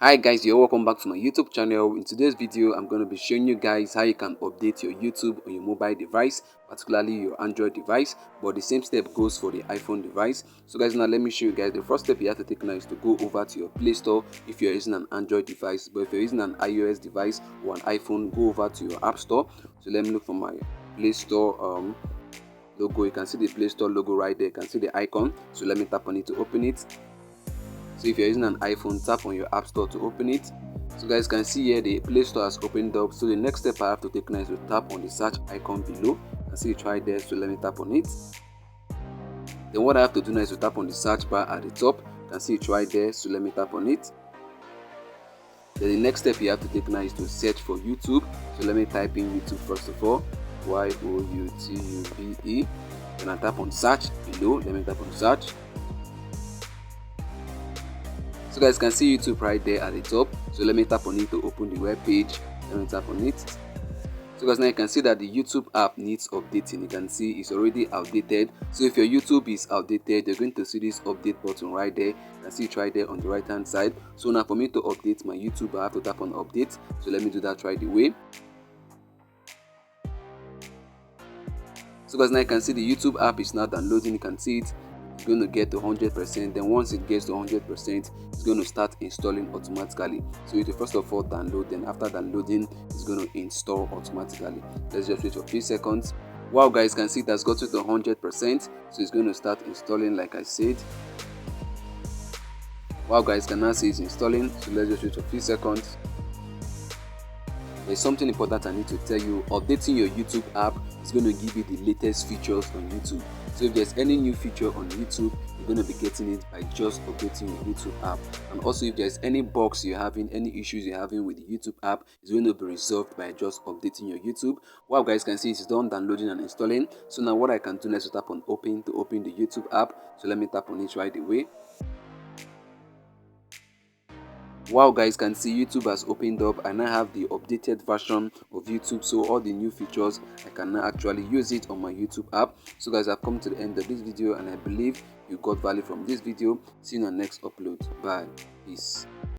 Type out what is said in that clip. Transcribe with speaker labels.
Speaker 1: Hi guys, you're welcome back to my YouTube channel. In today's video, I'm going to be showing you guys how you can update your YouTube on your mobile device, particularly your Android device, but the same step goes for the iPhone device. So guys, now let me show you guys. The first step you have to take now is to go over to your Play Store if you're using an Android device, but if you're using an iOS device or an iPhone, go over to your App Store. So let me look for my Play Store logo. You can see the Play Store logo right there. You can see the icon. So let me tap on it to open it. So if you're using an iPhone, tap on your App Store to open it. So guys can see here the Play Store has opened up. So the next step I have to take now is to tap on the search icon below. I see it right there, so let me tap on it. Then what I have to do now is to tap on the search bar at the top. You can see it right there, so let me tap on it. Then the next step you have to take now is to search for YouTube. So let me type in YouTube first of all. YOUTUBE. Then I tap on search below. Let me tap on search. So guys can see YouTube right there at the top. So let me tap on it to open the web page. Let me tap on it. So guys, now you can see that the YouTube app needs updating. You can see it's already outdated. So if your YouTube is outdated, you're going to see this update button right there. You can see it right there on the right hand side. So now for me to update my YouTube, I have to tap on update. So let me do that right away. So guys, now you can see the YouTube app is now downloading. You can see it. It's going to get to 100%. Then once it gets to 100%, it's going to start installing automatically. So it will first of all download, then after downloading, it's going to install automatically. Let's just wait for a few seconds. Wow guys, can see it has got to 100%, so it's going to start installing like I said. Wow guys, can now see it's installing, so let's just wait for a few seconds. There's something important I need to tell you. Updating your YouTube app is going to give you the latest features on YouTube. So if there's any new feature on YouTube, you're going to be getting it by just updating your YouTube app. And also if there's any bugs you're having, any issues you're having with the YouTube app, it's going to be resolved by just updating your YouTube. Wow guys, can see it's done downloading and installing. So now what I can do next is tap on open to open the YouTube app. So let me tap on it right away. Wow guys, can see YouTube has opened up and I have the updated version of YouTube, so all the new features I can now actually use it on my YouTube app. So guys, I've come to the end of this video and I believe you got value from this video. See you in our next upload. Bye. Peace.